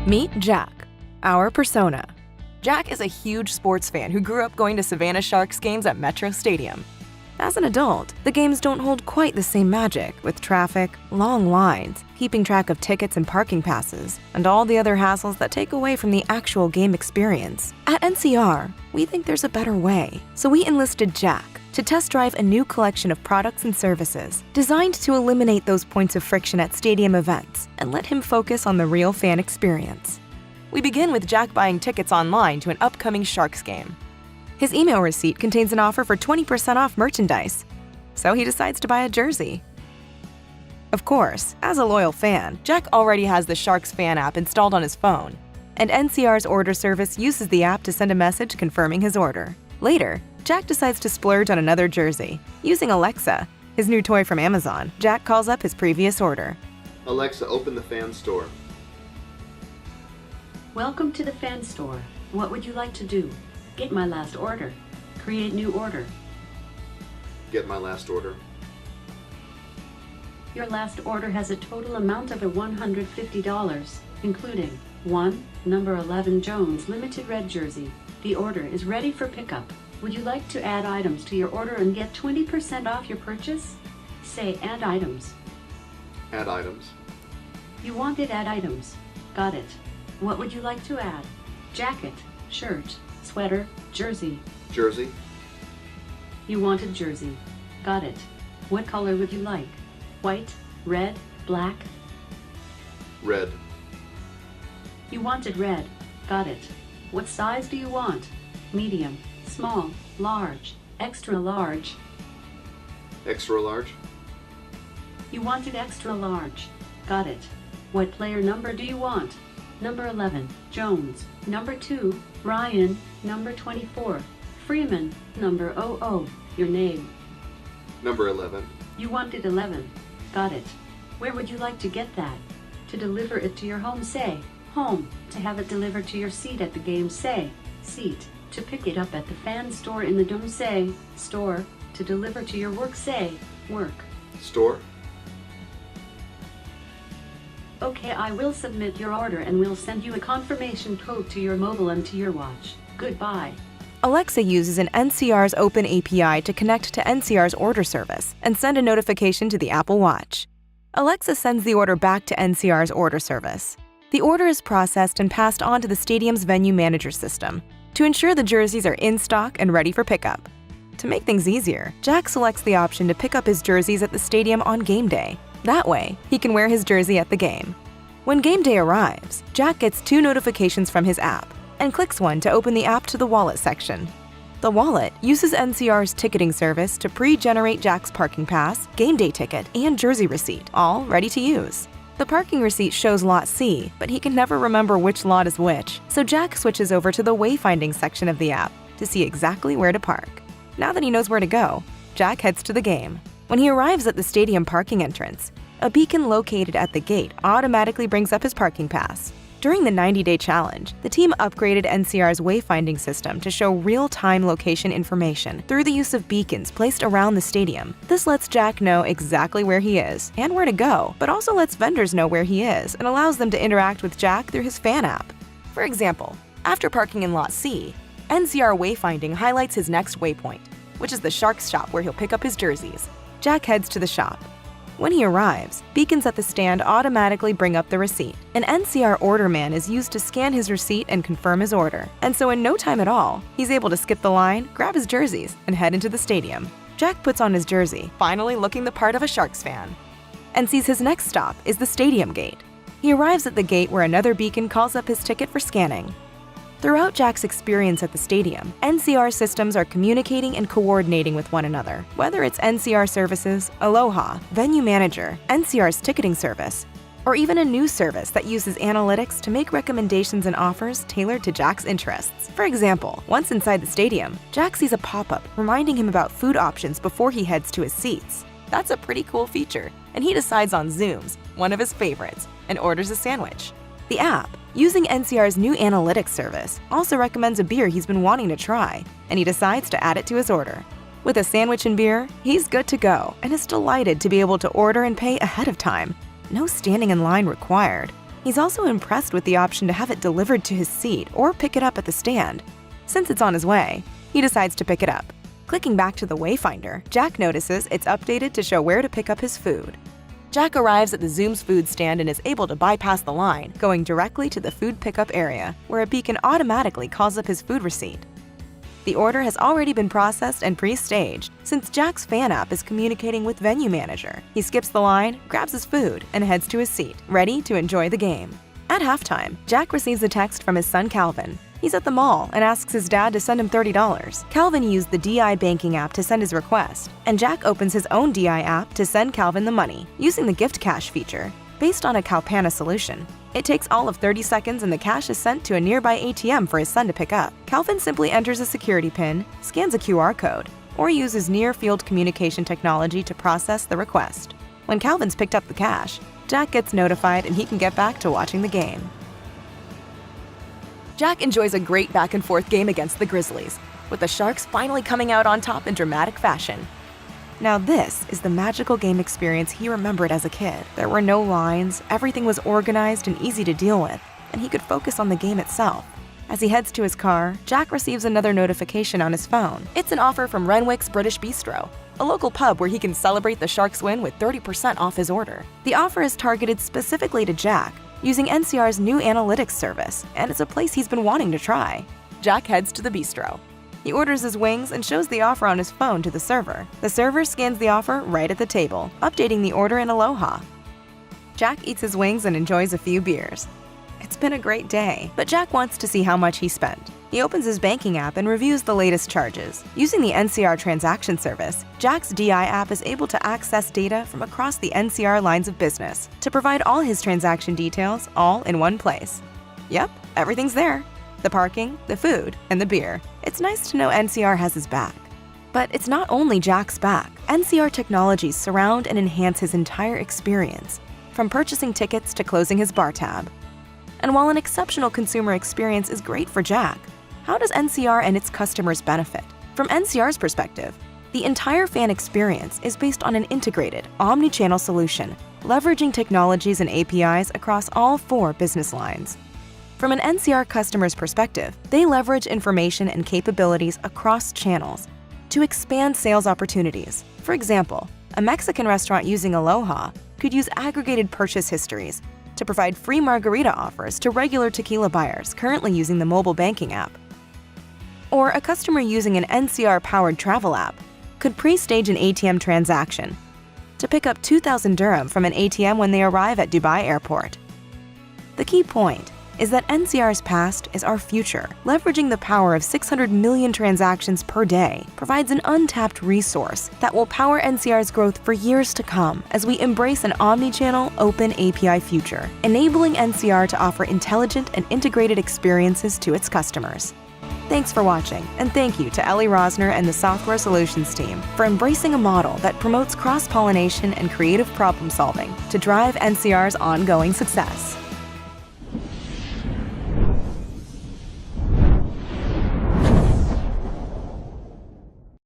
Meet Jack, our persona. Jack is a huge sports fan who grew up going to Savannah Sharks games at Metro Stadium. As an adult, the games don't hold quite the same magic, with traffic, long lines, keeping track of tickets and parking passes, and all the other hassles that take away from the actual game experience. At NCR, we think there's a better way, so we enlisted Jack to test drive a new collection of products and services designed to eliminate those points of friction at stadium events and let him focus on the real fan experience. We begin with Jack buying tickets online to an upcoming Sharks game. His email receipt contains an offer for 20% off merchandise, so he decides to buy a jersey. Of course, as a loyal fan, Jack already has the Sharks fan app installed on his phone, and NCR's order service uses the app to send a message confirming his order. Later, Jack decides to splurge on another jersey. Using Alexa, his new toy from Amazon, Jack calls up his previous order. Alexa, open the fan store. Welcome to the fan store. What would you like to do? Get my last order. Create new order. Get my last order. Your last order has a total amount of $150, including 1. Number 11 Jones Limited Red Jersey. The order is ready for pickup. Would you like to add items to your order and get 20% off your purchase? Say add items. Add items. You wanted add items. Got it. What would you like to add? Jacket, shirt, sweater, jersey. Jersey. You wanted jersey. Got it. What color would you like? White, red, black? Red. You wanted red. Got it. What size do you want? Medium, small, large, extra large. Extra large. You wanted extra large. Got it. What player number do you want? Number 11, Jones. Number 2, Ryan. Number 24, Freeman. Number 00, your name. Number 11. You wanted 11. Got it. Where would you like to get that? To deliver it to your home, say home. To have it delivered to your seat at the game, say seat. To pick it up at the fan store in the dome, say store. To deliver to your work, say work. Store. Okay, I will submit your order and we'll send you a confirmation code to your mobile and to your watch. Goodbye. Alexa uses an NCR's open API to connect to NCR's order service and send a notification to the Apple Watch. Alexa sends the order back to NCR's order service. The order is processed and passed on to the stadium's venue manager system to ensure the jerseys are in stock and ready for pickup. To make things easier, Jack selects the option to pick up his jerseys at the stadium on game day. That way, he can wear his jersey at the game. When game day arrives, Jack gets 2 notifications from his app and clicks one to open the app to the wallet section. The wallet uses NCR's ticketing service to pre-generate Jack's parking pass, game day ticket, and jersey receipt, all ready to use. The parking receipt shows Lot C, but he can never remember which lot is which, so Jack switches over to the wayfinding section of the app to see exactly where to park. Now that he knows where to go, Jack heads to the game. When he arrives at the stadium parking entrance, a beacon located at the gate automatically brings up his parking pass. During the 90-day challenge, the team upgraded NCR's wayfinding system to show real-time location information through the use of beacons placed around the stadium. This lets Jack know exactly where he is and where to go, but also lets vendors know where he is and allows them to interact with Jack through his fan app. For example, after parking in Lot C, NCR wayfinding highlights his next waypoint, which is the Sharks shop where he'll pick up his jerseys. Jack heads to the shop. When he arrives, beacons at the stand automatically bring up the receipt. An NCR order man is used to scan his receipt and confirm his order. And so in no time at all, he's able to skip the line, grab his jerseys, and head into the stadium. Jack puts on his jersey, finally looking the part of a Sharks fan, and sees his next stop is the stadium gate. He arrives at the gate where another beacon calls up his ticket for scanning. Throughout Jack's experience at the stadium, NCR systems are communicating and coordinating with one another. Whether it's NCR Services, Aloha, Venue Manager, NCR's ticketing service, or even a news service that uses analytics to make recommendations and offers tailored to Jack's interests. For example, once inside the stadium, Jack sees a pop-up reminding him about food options before he heads to his seats. That's a pretty cool feature, and he decides on Zooms, one of his favorites, and orders a sandwich. The app, using NCR's new analytics service, also recommends a beer he's been wanting to try, and he decides to add it to his order. With a sandwich and beer, he's good to go and is delighted to be able to order and pay ahead of time. No standing in line required. He's also impressed with the option to have it delivered to his seat or pick it up at the stand. Since it's on his way, he decides to pick it up. Clicking back to the Wayfinder, Jack notices it's updated to show where to pick up his food. Jack arrives at the Zoom's food stand and is able to bypass the line, going directly to the food pickup area, where a beacon automatically calls up his food receipt. The order has already been processed and pre-staged, since Jack's fan app is communicating with Venue Manager. He skips the line, grabs his food, and heads to his seat, ready to enjoy the game. At halftime, Jack receives a text from his son Calvin. He's at the mall and asks his dad to send him $30. Calvin used the DI banking app to send his request, and Jack opens his own DI app to send Calvin the money, using the gift cash feature. Based on a Calpana solution, it takes all of 30 seconds and the cash is sent to a nearby ATM for his son to pick up. Calvin simply enters a security PIN, scans a QR code, or uses near-field communication technology to process the request. When Calvin's picked up the cash, Jack gets notified and he can get back to watching the game. Jack enjoys a great back-and-forth game against the Grizzlies, with the Sharks finally coming out on top in dramatic fashion. Now this is the magical game experience he remembered as a kid. There were no lines, everything was organized and easy to deal with, and he could focus on the game itself. As he heads to his car, Jack receives another notification on his phone. It's an offer from Renwick's British Bistro, a local pub where he can celebrate the Sharks' win with 30% off his order. The offer is targeted specifically to Jack, using NCR's new analytics service, and it's a place he's been wanting to try. Jack heads to the bistro. He orders his wings and shows the offer on his phone to the server. The server scans the offer right at the table, updating the order in Aloha. Jack eats his wings and enjoys a few beers. It's been a great day, but Jack wants to see how much he spent. He opens his banking app and reviews the latest charges. Using the NCR transaction service, Jack's DI app is able to access data from across the NCR lines of business to provide all his transaction details all in one place. Yep, everything's there. The parking, the food, and the beer. It's nice to know NCR has his back. But it's not only Jack's back. NCR technologies surround and enhance his entire experience, from purchasing tickets to closing his bar tab. And while an exceptional consumer experience is great for Jack, how does NCR and its customers benefit? From NCR's perspective, the entire fan experience is based on an integrated, omni-channel solution, leveraging technologies and APIs across all 4 business lines. From an NCR customer's perspective, they leverage information and capabilities across channels to expand sales opportunities. For example, a Mexican restaurant using Aloha could use aggregated purchase histories to provide free margarita offers to regular tequila buyers currently using the mobile banking app. Or a customer using an NCR-powered travel app could pre-stage an ATM transaction to pick up 2,000 dirham from an ATM when they arrive at Dubai Airport. The key point is that NCR's past is our future. Leveraging the power of 600 million transactions per day provides an untapped resource that will power NCR's growth for years to come as we embrace an omni-channel, open API future, enabling NCR to offer intelligent and integrated experiences to its customers. Thanks for watching, and thank you to Ellie Rosner and the Software Solutions team for embracing a model that promotes cross-pollination and creative problem-solving to drive NCR's ongoing success.